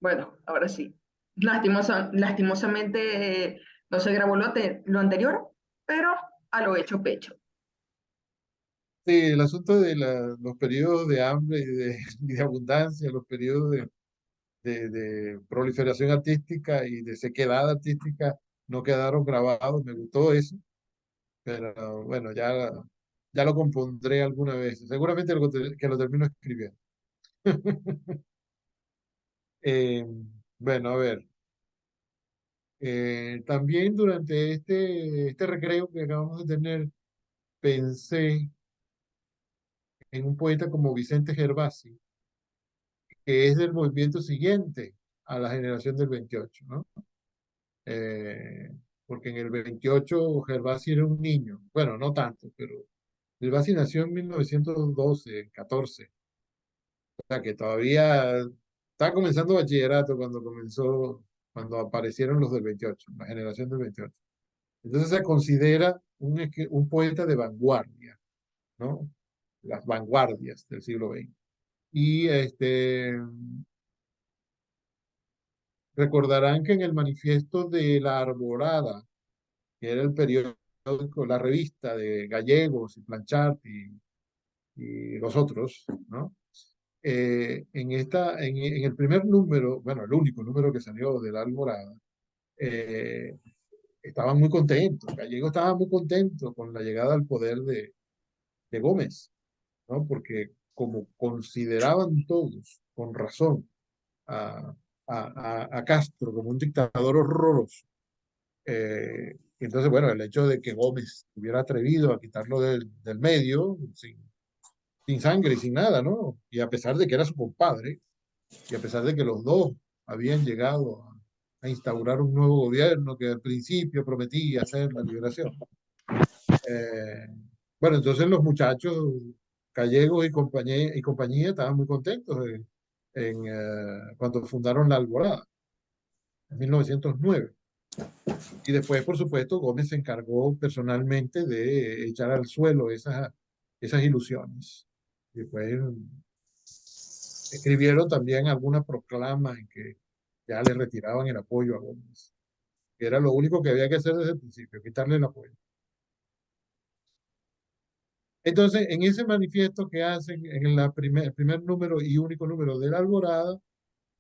Bueno, ahora sí. Lastimosamente no se grabó lo anterior, pero a lo hecho pecho. Sí, el asunto de los periodos de hambre y de abundancia, los periodos de proliferación artística y de sequedad artística no quedaron grabados. Me gustó eso, pero bueno, ya lo compondré alguna vez. Seguramente que lo termino escribiendo. Eh, bueno, a ver. También durante este recreo que acabamos de tener, pensé en un poeta como Vicente Gervasi, que es del movimiento siguiente a la generación del 28, ¿no? Eh, Porque en el 28 Gervasi era un niño, bueno, no tanto, pero Gervasi nació en 1912, 14, o sea que todavía estaba comenzando bachillerato cuando aparecieron los del 28, la generación del 28. Entonces se considera un poeta de vanguardia, ¿no? Las vanguardias del siglo XX. Y recordarán que en el manifiesto de La Arborada, que era el periódico, la revista de Gallegos y Planchart y los otros, ¿no? En el primer número, bueno, el único número que salió de La Alborada, eh, estaban muy contentos. Gallegos estaba muy contento con la llegada al poder de Gómez, ¿no? Porque como consideraban todos, con razón, a, a Castro como un dictador horroroso, entonces, bueno, el hecho de que Gómez hubiera atrevido a quitarlo del medio, sin sangre y sin nada, ¿no? Y a pesar de que era su compadre, y a pesar de que los dos habían llegado a instaurar un nuevo gobierno que al principio prometía hacer la liberación. Eh, bueno, entonces los muchachos gallegos y compañía estaban muy contentos cuando fundaron la Alborada, en 1909. Y después, por supuesto, Gómez se encargó personalmente de echar al suelo esas ilusiones. Y después escribieron también alguna proclama en que ya le retiraban el apoyo a Gómez, que era lo único que había que hacer desde el principio, quitarle el apoyo. Entonces, en ese manifiesto que hacen en el primer número y único número de la Alborada,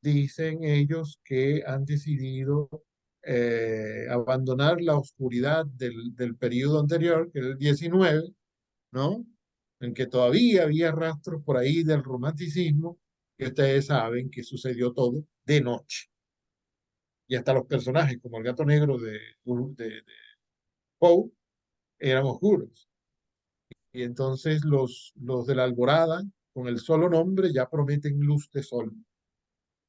dicen ellos que han decidido abandonar la oscuridad del periodo anterior, que era el 19, ¿no? En que todavía había rastros por ahí del romanticismo, que ustedes saben que sucedió todo de noche. Y hasta los personajes, como el gato negro de Poe, eran oscuros. Y entonces los de la Alborada, con el solo nombre, ya prometen luz de sol.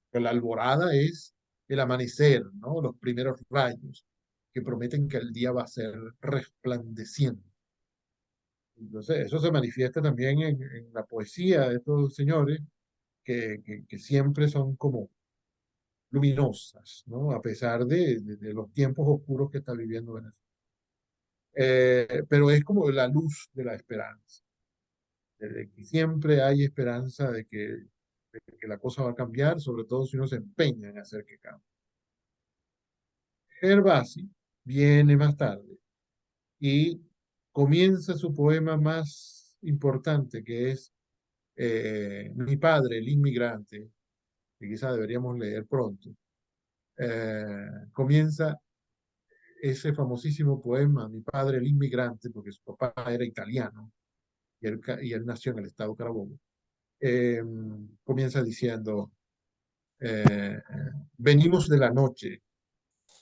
Pero la alborada es el amanecer, ¿no? Los primeros rayos que prometen que el día va a ser resplandeciente. Entonces, eso se manifiesta también en la poesía de estos señores que siempre son como luminosas, ¿no? A pesar de los tiempos oscuros que está viviendo Venezuela. Pero es como la luz de la esperanza, de que siempre hay esperanza de que la cosa va a cambiar, sobre todo si uno se empeña en hacer que cambie. Gervasi viene más tarde y comienza su poema más importante, que es Mi padre, el inmigrante, que quizá deberíamos leer pronto. Comienza ese famosísimo poema, Mi padre, el inmigrante, porque su papá era italiano y él nació en el estado Carabobo. Eh, Comienza diciendo, eh, venimos de la noche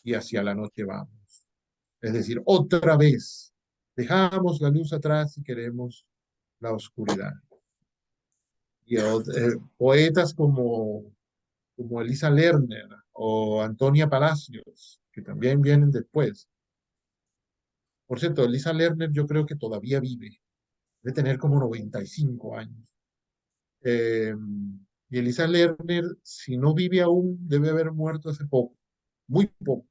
y hacia la noche vamos. Es decir, otra vez dejamos la luz atrás y queremos la oscuridad. Y poetas como Elisa Lerner o Antonia Palacios, que también vienen después. Por cierto, Elisa Lerner yo creo que todavía vive, debe tener como 95 años. Eh, y Elisa Lerner, si no vive aún, debe haber muerto hace poco, muy poco,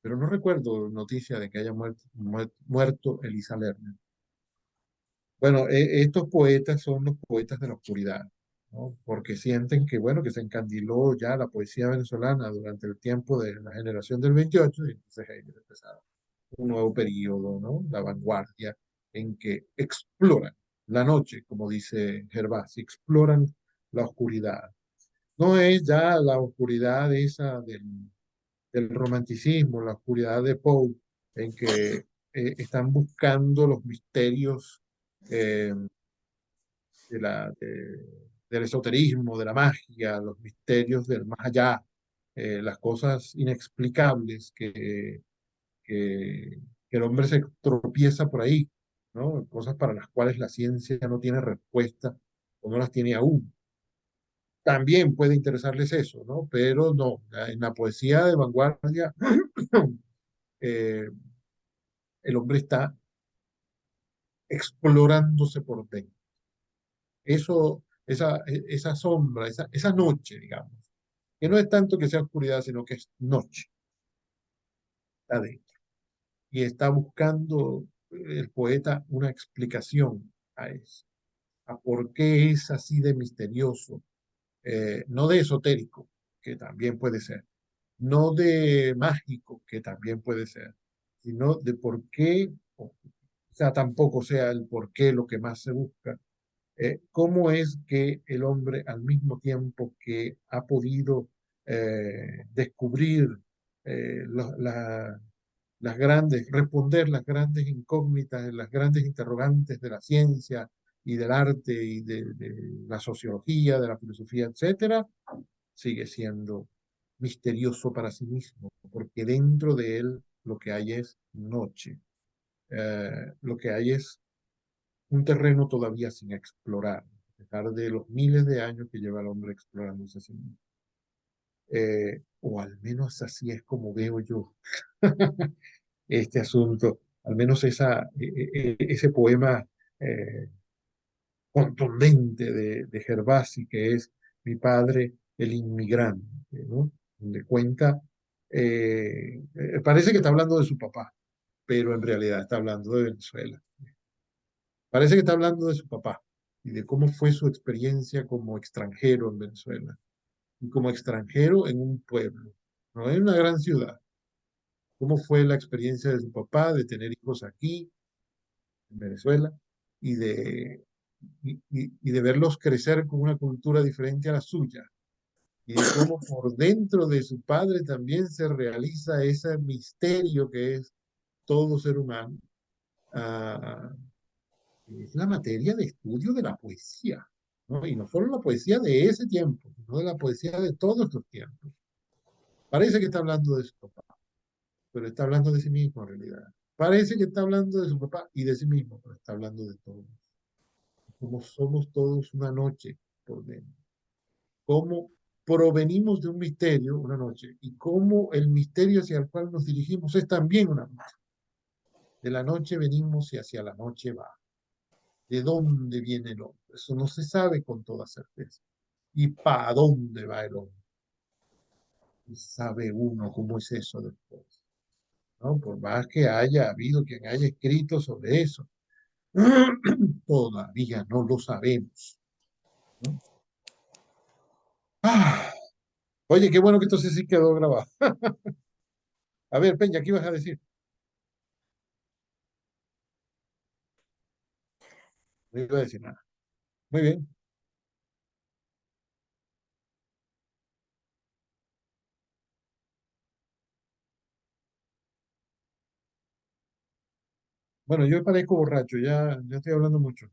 pero no recuerdo noticia de que haya muerto Elisa Lerner. Bueno, estos poetas son los poetas de la oscuridad. ¿no? Porque sienten que, bueno, que se encandiló ya la poesía venezolana durante el tiempo de la generación del 28, y entonces ellos empezaron un nuevo periodo, ¿no? La vanguardia, en que exploran la noche, como dice Gervasi, exploran la oscuridad. No es ya la oscuridad esa del romanticismo, la oscuridad de Poe, en que están buscando los misterios eh, del esoterismo, de la magia, los misterios del más allá, las cosas inexplicables que, que el hombre se tropieza por ahí, ¿no? Cosas para las cuales la ciencia no tiene respuesta o no las tiene aún. También puede interesarles eso, ¿no? Pero no, en la poesía de vanguardia, eh, el hombre está explorándose por dentro. Eso, esa sombra, esa noche, digamos, que no es tanto que sea oscuridad, sino que es noche, está dentro. Y está buscando el poeta una explicación a eso, a por qué es así de misterioso, no de esotérico, que también puede ser, no de mágico, que también puede ser, sino de por qué, o sea, tampoco sea el por qué lo que más se busca. ¿Cómo es que el hombre, al mismo tiempo que ha podido descubrir las grandes, responder las grandes incógnitas, las grandes interrogantes de la ciencia y del arte y de la sociología, de la filosofía, etcétera, sigue siendo misterioso para sí mismo, porque dentro de él lo que hay es noche, lo que hay es un terreno todavía sin explorar, a pesar de los miles de años que lleva el hombre explorándose así mismo. O al menos así es como veo yo este asunto, al menos ese poema eh, contundente de Gervasi, que es Mi padre, el inmigrante, ¿no? Donde cuenta, parece que está hablando de su papá, pero en realidad está hablando de Venezuela. Parece que está hablando de su papá y de cómo fue su experiencia como extranjero en Venezuela y como extranjero en un pueblo, no en una gran ciudad. Cómo fue la experiencia de su papá de tener hijos aquí en Venezuela y y de verlos crecer con una cultura diferente a la suya y de cómo por dentro de su padre también se realiza ese misterio que es todo ser humano. Ah, es la materia de estudio de la poesía, ¿no? Y no solo la poesía de ese tiempo, sino de la poesía de todos los tiempos. Parece que está hablando de su papá, pero está hablando de sí mismo en realidad. Parece que está hablando de su papá y de sí mismo, pero está hablando de todos. Como somos todos una noche por dentro. Cómo provenimos de un misterio una noche y cómo el misterio hacia el cual nos dirigimos es también una noche. De la noche venimos y hacia la noche va. ¿De dónde viene el hombre? Eso no se sabe con toda certeza. ¿Y para dónde va el hombre? Y sabe uno cómo es eso después, ¿no? Por más que haya habido quien haya escrito sobre eso, todavía no lo sabemos, ¿no? Ah, oye, qué bueno que esto sí quedó grabado. A ver, Peña, ¿qué ibas a decir? No iba a decir nada. Muy bien. Bueno, yo parezco borracho, ya estoy hablando mucho.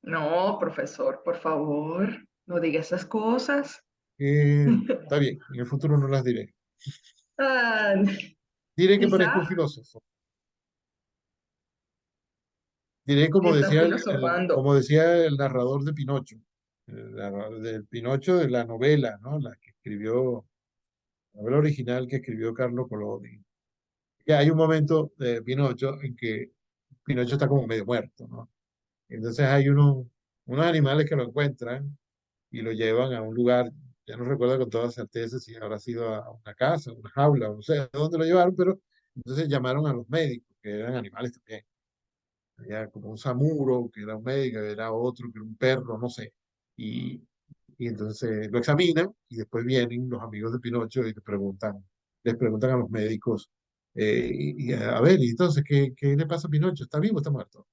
No, profesor, por favor, no diga esas cosas. Está bien, en el futuro no las diré. Ah, Diré que quizá parezco un filósofo. Diré está filosofando. como decía el narrador de Pinocho, del Pinocho de la novela, ¿no? La novela original que escribió Carlo Collodi. Que hay un momento de Pinocho en que Pinocho está como medio muerto, ¿no? Entonces hay unos animales que lo encuentran y lo llevan a un lugar, ya no recuerdo con toda certeza si habrá sido a una casa, una jaula, no sé a dónde lo llevaron, pero entonces llamaron a los médicos, que eran animales también. Había como un samuro, que era un médico, era otro, que era un perro, no sé. Y, Y entonces lo examinan y después vienen los amigos de Pinocho y les preguntan a los médicos, a ver, y entonces, ¿qué le pasa a Pinocho? ¿Está vivo o está muerto?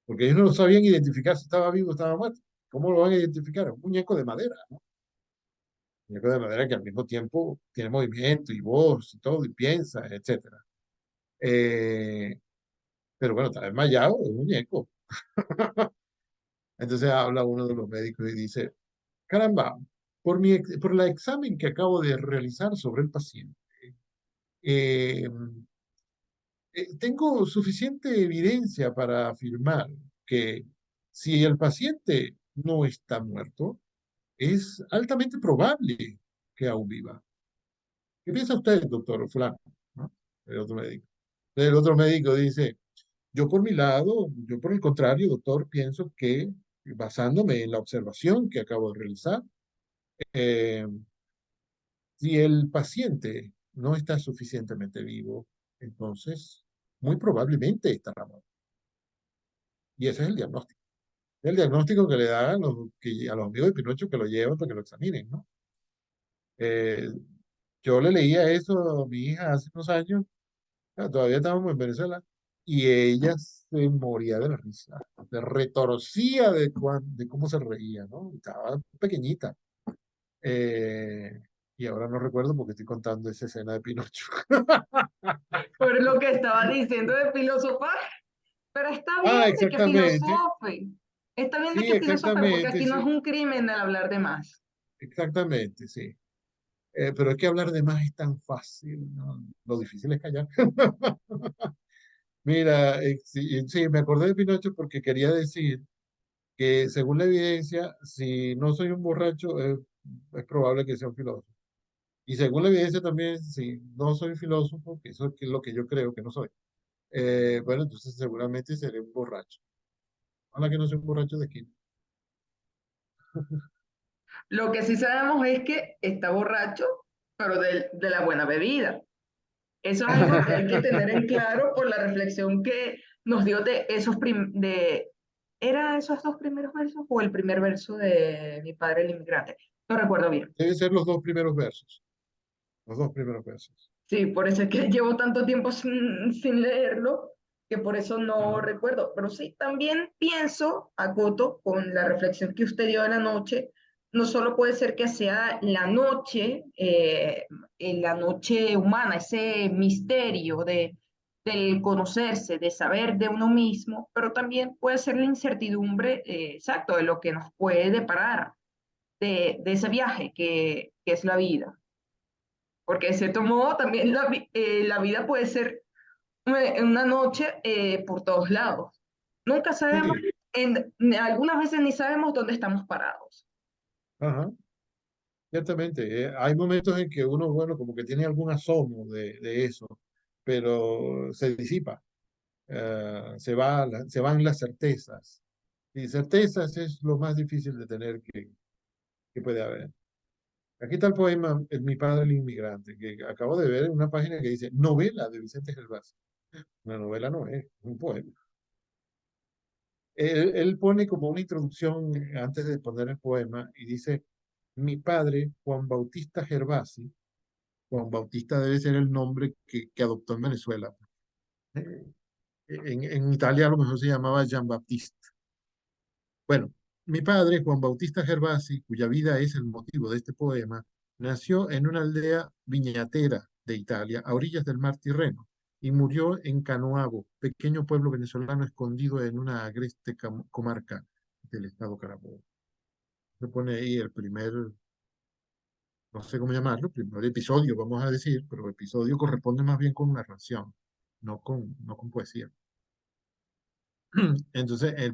Porque ellos no sabían identificar si estaba vivo o estaba muerto. ¿Cómo lo van a identificar? Un muñeco de madera, ¿no? Un muñeco de madera que al mismo tiempo tiene movimiento y voz y todo, y piensa, etcétera. Eh, pero bueno, está desmayado, es un muñeco. Entonces habla uno de los médicos y dice, caramba, por la examen que acabo de realizar sobre el paciente, eh, tengo suficiente evidencia para afirmar que si el paciente no está muerto, es altamente probable que aún viva. ¿Qué piensa usted, doctor fulano? ¿No? El otro médico. El otro médico dice, yo por mi lado, yo por el contrario, doctor, pienso que basándome en la observación que acabo de realizar, eh, si el paciente no está suficientemente vivo, entonces muy probablemente estará muerto. Y ese es el diagnóstico. El diagnóstico que le dan a los amigos de Pinocho que lo llevan para que lo examinen, ¿no? Eh, yo le leía eso a mi hija hace unos años, todavía estábamos en Venezuela, y ella se moría de la risa, se retorcía de cómo se reía, ¿no? Estaba pequeñita. Eh, y ahora no recuerdo porque estoy contando esa escena de Pinocho. Por lo que estaba diciendo de filosofar, pero está bien Ah, de que exactamente. filosofe, está bien de Sí, que filosofe, porque exactamente, aquí no es sí. un crimen el hablar de más. Exactamente, sí. Pero es que hablar de más es tan fácil, ¿no? Lo difícil es callar. Mira, sí, sí, me acordé de Pinocho porque quería decir que según la evidencia, si no soy un borracho, es probable que sea un filósofo. Y según la evidencia también, si no soy filósofo, que eso es lo que yo creo que no soy, bueno, entonces seguramente seré un borracho. Ojalá que no sea un borracho de esquina. Lo que sí sabemos es que está borracho, pero de la buena bebida. Eso es algo que hay que tener en claro por la reflexión que nos dio de ¿era esos dos primeros versos o el primer verso de Mi padre el inmigrante? No recuerdo bien. Deben ser los dos primeros versos. Los dos primeros versos. Sí, por eso es que llevo tanto tiempo sin leerlo, que por eso no Ajá. recuerdo. Pero sí, también pienso, acoto, con la reflexión que usted dio de la noche, no solo puede ser que sea la noche humana, ese misterio del conocerse, de saber de uno mismo, pero también puede ser la incertidumbre, exacto, de lo que nos puede deparar de ese viaje que es la vida. Porque de cierto modo también la vida puede ser una noche por todos lados. Nunca sabemos, Sí, algunas veces ni sabemos dónde estamos parados. ajá. Ciertamente, hay momentos en que uno, bueno, como que tiene algún asomo de eso, pero se disipa, se van las certezas. Y certezas es lo más difícil de tener que puede haber. Aquí está el poema Mi padre el inmigrante, que acabo de ver en una página que dice novela de Vicente Gervás. Una novela no es un poema. Él pone como una introducción antes de poner el poema y dice, mi padre, Juan Bautista Gervasi, Juan Bautista debe ser el nombre que adoptó en Venezuela. Eh, en Italia a lo mejor se llamaba Jean Baptiste. Bueno, mi padre, Juan Bautista Gervasi, cuya vida es el motivo de este poema, nació en una aldea viñatera de Italia, a orillas del mar Tirreno, y murió en Canoabo, pequeño pueblo venezolano escondido en una agreste comarca del estado Carabobo. Se pone ahí el primer, no sé cómo llamarlo, primer episodio, vamos a decir, pero episodio corresponde más bien con narración, no con poesía. Entonces, ese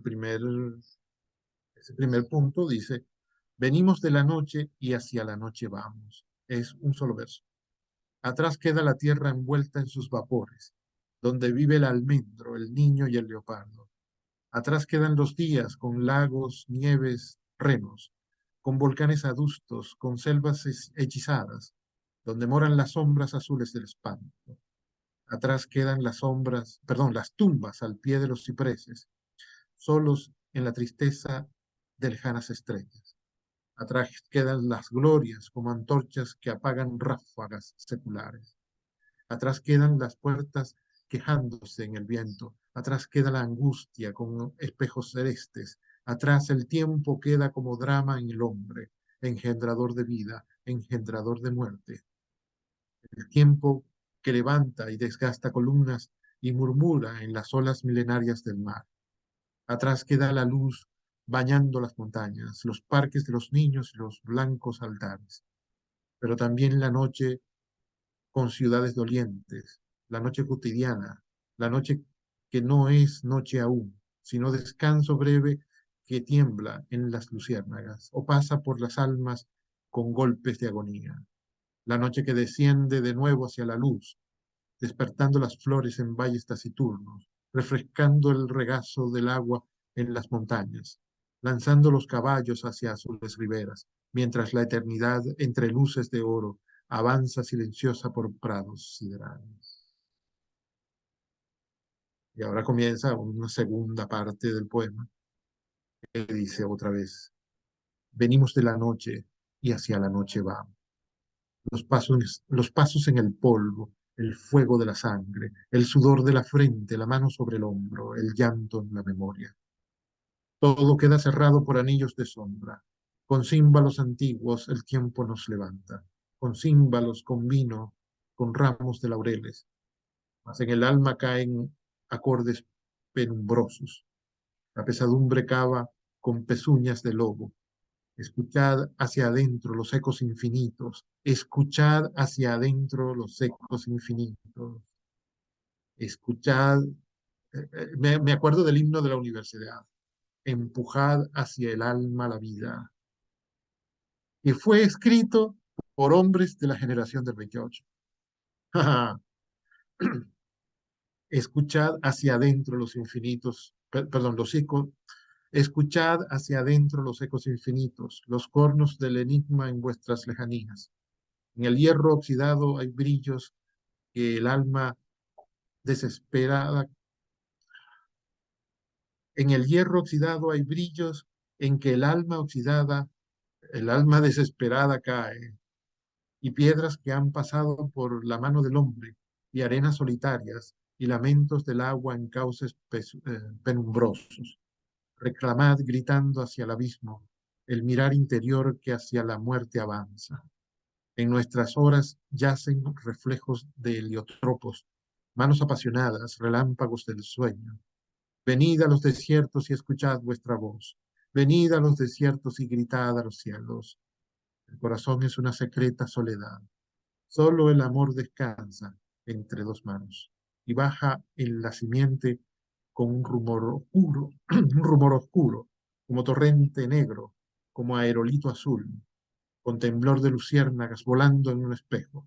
primer punto dice, venimos de la noche y hacia la noche vamos. Es un solo verso. Atrás queda la tierra envuelta en sus vapores, donde vive el almendro, el niño y el leopardo. Atrás quedan los días con lagos, nieves, renos, con volcanes adustos, con selvas hechizadas, donde moran las sombras azules del espanto. Atrás quedan las sombras, perdón, las tumbas al pie de los cipreses, solos en la tristeza de lejanas estrellas. Atrás quedan las glorias como antorchas que apagan ráfagas seculares. Atrás quedan las puertas quejándose en el viento. Atrás queda la angustia con espejos celestes. Atrás el tiempo queda como drama en el hombre, engendrador de vida, engendrador de muerte. El tiempo que levanta y desgasta columnas y murmura en las olas milenarias del mar. Atrás queda la luz bañando las montañas, los parques de los niños y los blancos altares. Pero también la noche con ciudades dolientes, la noche cotidiana, la noche que no es noche aún, sino descanso breve que tiembla en las luciérnagas o pasa por las almas con golpes de agonía. La noche que desciende de nuevo hacia la luz, despertando las flores en valles taciturnos, refrescando el regazo del agua en las montañas, lanzando los caballos hacia azules riberas, mientras la eternidad entre luces de oro avanza silenciosa por prados siderales. Y ahora comienza una segunda parte del poema que dice otra vez, venimos de la noche y hacia la noche vamos. Los pasos en el polvo, el fuego de la sangre, el sudor de la frente, la mano sobre el hombro, el llanto en la memoria. Todo queda cerrado por anillos de sombra. Con címbalos antiguos el tiempo nos levanta. Con címbalos, con vino, con ramos de laureles. Mas en el alma caen acordes penumbrosos. La pesadumbre cava con pezuñas de lobo. Escuchad hacia adentro los ecos infinitos. Escuchad hacia adentro los ecos infinitos. Escuchad. Me acuerdo del himno de la universidad. Empujad hacia el alma la vida. Y fue escrito por hombres de la generación del 28. Escuchad hacia adentro los infinitos, perdón, los ecos. Escuchad hacia adentro los ecos infinitos, los cornos del enigma en vuestras lejanías. En el hierro oxidado hay brillos que el alma desesperada, en el hierro oxidado hay brillos en que el alma oxidada, el alma desesperada cae, y piedras que han pasado por la mano del hombre, y arenas solitarias, y lamentos del agua en cauces penumbrosos. Reclamad gritando hacia el abismo, el mirar interior que hacia la muerte avanza. En nuestras horas yacen reflejos de heliotropos, manos apasionadas, relámpagos del sueño. Venid a los desiertos y escuchad vuestra voz. Venid a los desiertos y gritad a los cielos. El corazón es una secreta soledad. Solo el amor descansa entre dos manos y baja en la simiente con un rumor oscuro, un rumor oscuro, como torrente negro, como aerolito azul, con temblor de luciérnagas volando en un espejo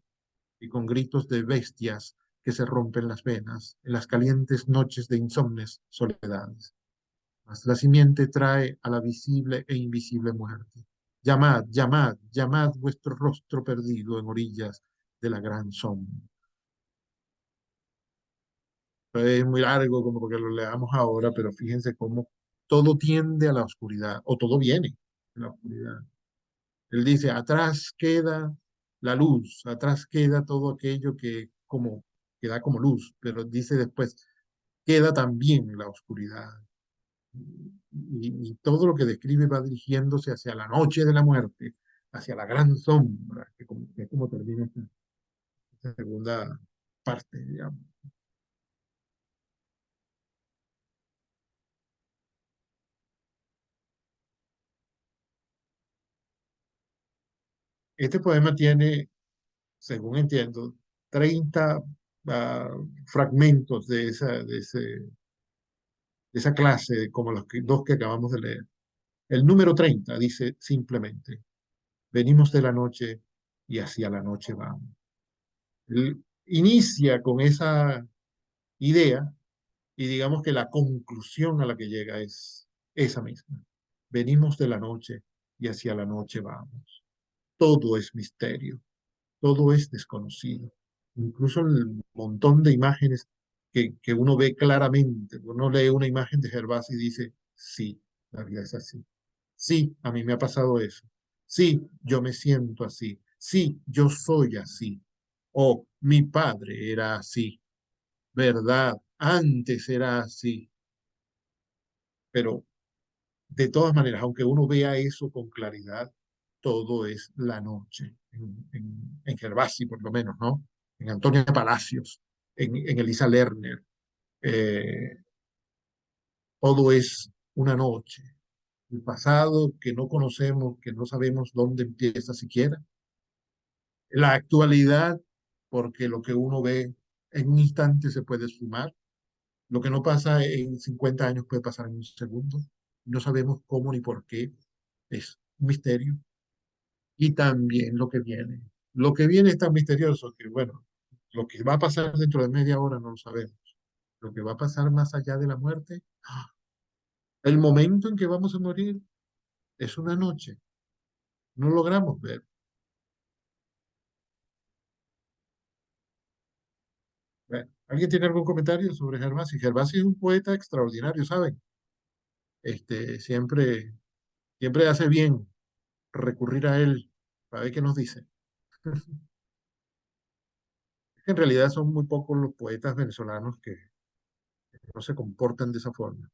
y con gritos de bestias que se rompen las venas en las calientes noches de insomnes soledades. Mas la simiente trae a la visible e invisible muerte. Llamad, llamad, llamad vuestro rostro perdido en orillas de la gran sombra. Es muy largo como porque lo leamos ahora, pero fíjense cómo todo tiende a la oscuridad, o todo viene de la oscuridad. Él dice, atrás queda la luz, atrás queda todo aquello que da como luz, pero dice después, queda también la oscuridad. Y todo lo que describe va dirigiéndose hacia la noche de la muerte, hacia la gran sombra, que es como termina esta segunda parte, digamos. Este poema tiene, según entiendo, 30 fragmentos de esa clase, como los dos que acabamos de leer. El número 30 dice simplemente, venimos de la noche y hacia la noche vamos. Él inicia con esa idea y digamos que la conclusión a la que llega es esa misma. Venimos de la noche y hacia la noche vamos. Todo es misterio, todo es desconocido. Incluso el montón de imágenes que uno ve claramente. Uno lee una imagen de Gervás y dice, sí, la vida es así. Sí, a mí me ha pasado eso. Sí, yo me siento así. Sí, yo soy así. O mi padre era así. ¿Verdad? Antes era así. Pero de todas maneras, aunque uno vea eso con claridad, todo es la noche. En Gervasi, por lo menos, ¿no? En Antonia Palacios, en Elisa Lerner. eh, Todo es una noche. El pasado que no conocemos, que no sabemos dónde empieza siquiera. La actualidad, porque lo que uno ve en un instante se puede esfumar. Lo que no pasa en 50 años puede pasar en un segundo. No sabemos cómo ni por qué. Es un misterio. Y también lo que viene. Lo que viene es tan misterioso que, bueno, lo que va a pasar dentro de media hora no lo sabemos. Lo que va a pasar más allá de la muerte, el momento en que vamos a morir es una noche. No logramos ver. Bueno, ¿alguien tiene algún comentario sobre Gervasi? Gervasi es un poeta extraordinario, ¿saben? Siempre, siempre hace bien recurrir a él para ver qué nos dice. En realidad son muy pocos los poetas venezolanos que no se comportan de esa forma.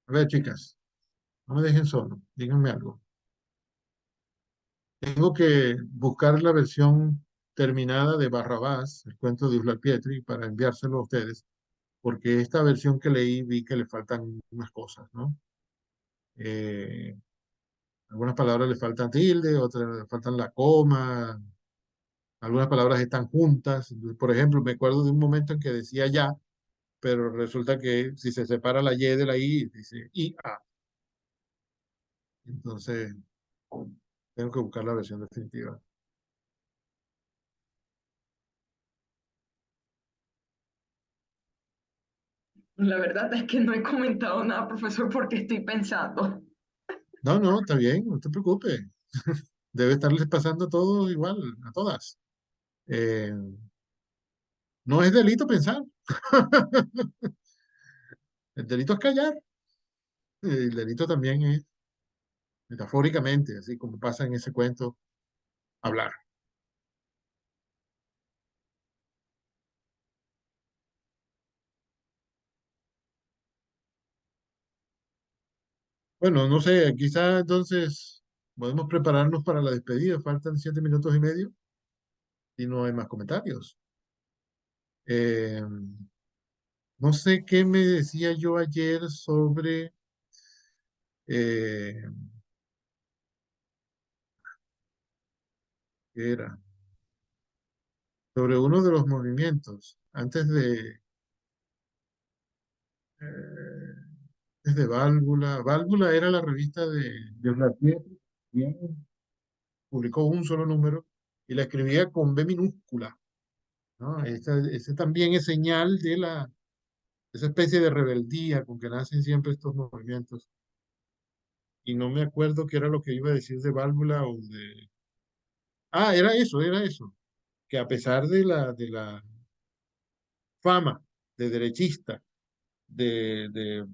A ver, chicas, no me dejen solo, díganme algo. Tengo que buscar la versión terminada de Barrabás, el cuento de Uslar Pietri, para enviárselo a ustedes, porque esta versión que leí vi que le faltan unas cosas, ¿no? Eh, Algunas palabras le faltan tilde, otras le faltan la coma, algunas palabras están juntas. Por ejemplo, me acuerdo de un momento en que decía ya, pero resulta que si se separa la Y de la I, dice IA. Entonces, tengo que buscar la versión definitiva. La verdad es que no he comentado nada, profesor, porque estoy pensando. No, no, está bien, no te preocupes. Debe estarles pasando todo igual, a todas. Eh, no es delito pensar. El delito es callar. El delito también es, metafóricamente, así como pasa en ese cuento, hablar. Bueno, no sé, quizás entonces podemos prepararnos para la despedida. Faltan 7 minutos y medio y no hay más comentarios. Eh, no sé qué me decía yo ayer sobre, eh, ¿qué era? Sobre uno de los movimientos. Eh, antes de Válvula. Válvula era la revista de Oslar Pietri. Bien, publicó un solo número y la escribía con B minúscula, ¿no? Ese también es señal de esa especie de rebeldía con que nacen siempre estos movimientos. Y no me acuerdo qué era lo que iba a decir de Válvula o de... Ah, era eso, que a pesar de la fama de derechista de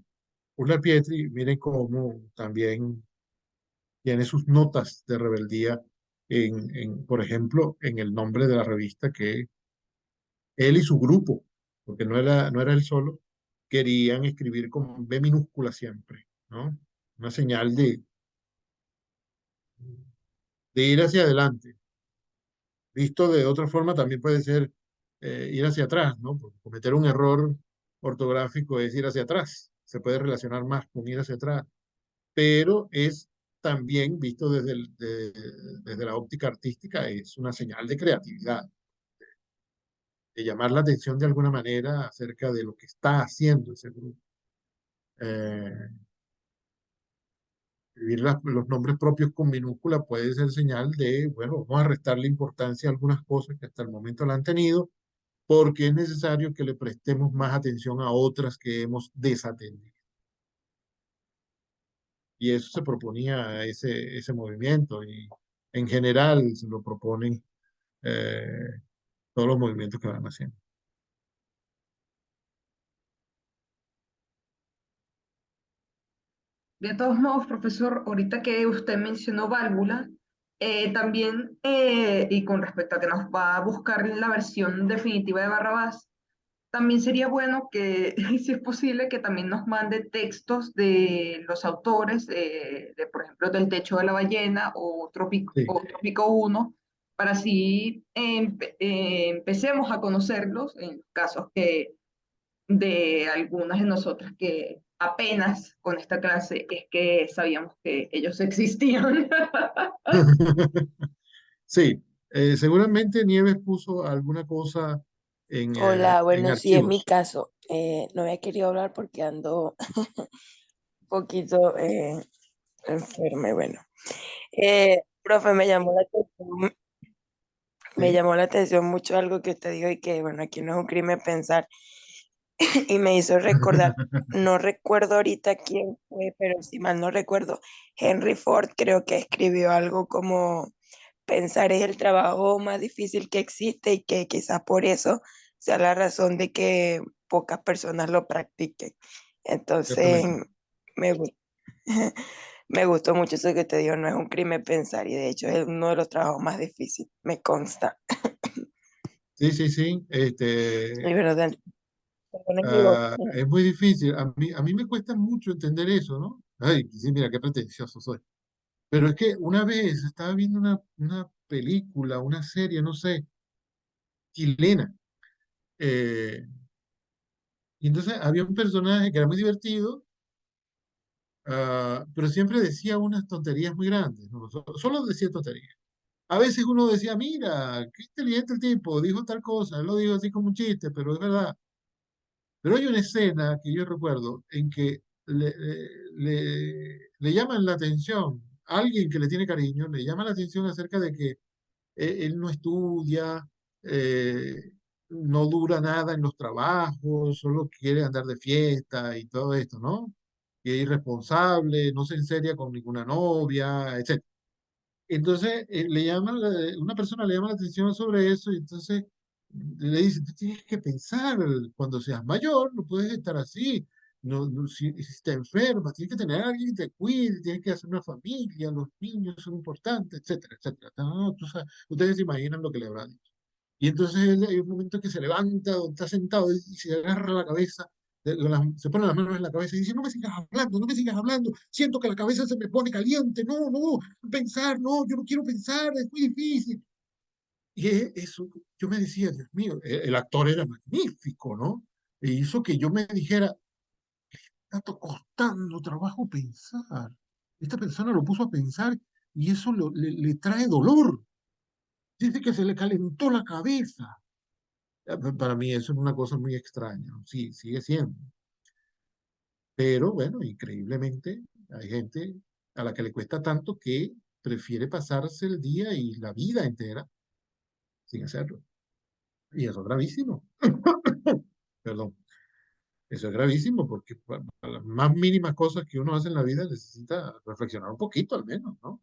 Urla Pietri, miren cómo también tiene sus notas de rebeldía por ejemplo, en el nombre de la revista que él y su grupo, porque no era él solo, querían escribir con B minúscula siempre, ¿no? Una señal de ir hacia adelante. Visto de otra forma, también puede ser ir hacia atrás, ¿no? Porque cometer un error ortográfico es ir hacia atrás. Se puede relacionar más con ir hacia atrás, pero es también, visto desde la óptica artística, es una señal de creatividad, de llamar la atención de alguna manera acerca de lo que está haciendo ese grupo. Eh, Escribir los nombres propios con minúscula puede ser señal de, bueno, vamos a restarle importancia a algunas cosas que hasta el momento la han tenido, porque es necesario que le prestemos más atención a otras que hemos desatendido. Y eso se proponía ese movimiento y en general se lo proponen. eh, todos los movimientos que van haciendo. De todos modos, profesor, ahorita que usted mencionó válvula, también, y con respecto a que nos va a buscar la versión definitiva de Barrabás, también sería bueno que, si es posible, que también nos mande textos de los autores, por ejemplo, del Techo de la Ballena Sí. o Trópico uno, para así empecemos a conocerlos en los casos de algunas de nosotras que apenas con esta clase es que sabíamos que ellos existían. Sí, seguramente Nieves puso alguna cosa Hola, en bueno, sí es mi archivos. caso. No había querido hablar porque ando un poquito enferma. Bueno, profe, me Sí. llamó la atención mucho algo que usted dijo y que, bueno, aquí no es un crimen pensar y me hizo recordar, no recuerdo ahorita quién fue, pero si mal no recuerdo, Henry Ford creo que escribió algo como pensar es el trabajo más difícil que existe y que quizás por eso sea la razón de que pocas personas lo practiquen. Entonces, Ciertamente. me, gu- me gustó mucho eso que te digo, no es un crimen pensar y de hecho es uno de los trabajos más difíciles, me consta. Sí, sí, sí. Y verdad, perdón, digo, Es muy difícil. A mí me cuesta mucho entender eso, ¿no? Ay, sí, mira, qué pretencioso soy. Pero es que una vez estaba viendo una película, una serie, no sé, chilena. eh, y entonces había un personaje que era muy divertido, pero siempre decía unas tonterías muy grandes, ¿no? Solo decía tonterías. A veces uno decía, mira, qué inteligente el tipo, dijo tal cosa, él lo dijo así como un chiste, pero es verdad. Pero hay una escena que yo recuerdo en que le llaman la atención, a alguien que le tiene cariño, le llama la atención acerca de que él no estudia, eh, no dura nada en los trabajos, solo quiere andar de fiesta y todo esto, ¿no? Y es irresponsable, no se enseria con ninguna novia, etc. Entonces, una persona le llama la atención sobre eso y entonces le dice, tú tienes que pensar, cuando seas mayor, no puedes estar así. Si te enfermas, tienes que tener a alguien que te cuide, tienes que hacer una familia, los niños son importantes, etcétera, etcétera. No, ustedes se imaginan lo que le habrá dicho. Y entonces él, hay un momento que se levanta, o está sentado y se agarra la cabeza, se pone las manos en la cabeza y dice, no me sigas hablando, no me sigas hablando, siento que la cabeza se me pone caliente, no, no, pensar, no, yo no quiero pensar, es muy difícil. Y eso, yo me decía, Dios mío, el actor era magnífico, ¿no? E hizo que yo me dijera, está costando trabajo pensar. Esta persona lo puso a pensar y eso le trae dolor. Dice que se le calentó la cabeza. Para mí eso es una cosa muy extraña, ¿no? Sí, sigue siendo. Pero bueno, increíblemente hay gente a la que le cuesta tanto que prefiere pasarse el día y la vida entera sin hacerlo. Y eso es gravísimo. Perdón. Eso es gravísimo porque para las más mínimas cosas que uno hace en la vida necesita reflexionar un poquito al menos, ¿no?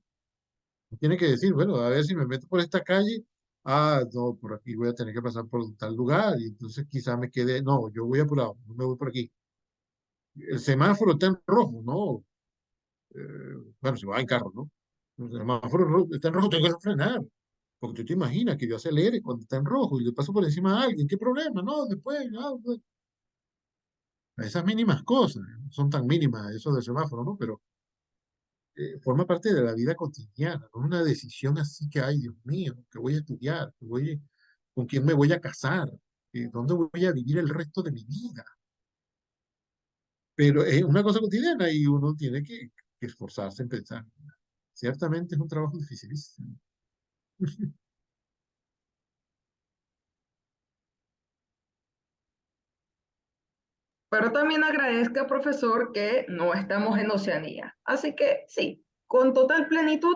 Tiene que decir, bueno, a ver si me meto por esta calle, no, por aquí voy a tener que pasar por tal lugar y entonces quizá me quede, no, yo voy apurado, no me voy por aquí. El semáforo está en rojo, ¿no? Bueno, si va en carro, ¿no? El semáforo está en rojo, tengo que frenar. Porque tú te imaginas que yo acelere cuando está en rojo y le paso por encima a alguien, ¿qué problema? No, después, pues, esas mínimas cosas, no son tan mínimas eso del semáforo, ¿no? Pero forma parte de la vida cotidiana, no es una decisión así que, ay, Dios mío, que voy a estudiar, con quién me voy a casar, dónde voy a vivir el resto de mi vida. Pero es una cosa cotidiana y uno tiene que esforzarse en pensar. Ciertamente es un trabajo dificilísimo. Pero también agradezca, profesor, que no estamos en Oceanía. Así que sí, con total plenitud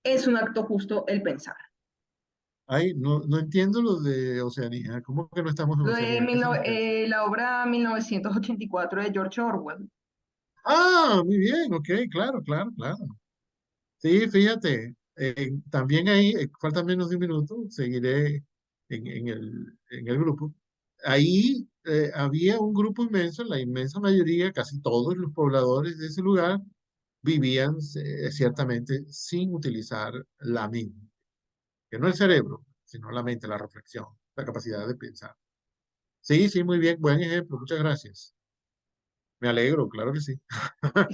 es un acto justo el pensar. Ay, no, no entiendo lo de Oceanía. ¿Cómo que no estamos en Lo de Oceanía? ¿Qué significa eso? la obra 1984 de George Orwell. Ah, muy bien, ok, claro, claro, claro. Sí, fíjate, también ahí, falta menos de un minuto, seguiré. en el grupo, ahí había un grupo inmenso, la inmensa mayoría, casi todos los pobladores de ese lugar, vivían ciertamente sin utilizar la mente, que no el cerebro, sino la mente, la reflexión, la capacidad de pensar. Sí, sí, muy bien, buen ejemplo, muchas gracias. Me alegro, claro que sí.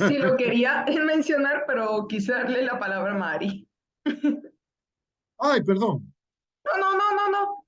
Sí, lo quería mencionar, pero quise darle la palabra a Mari. Ay, perdón. No, no, no, no, no.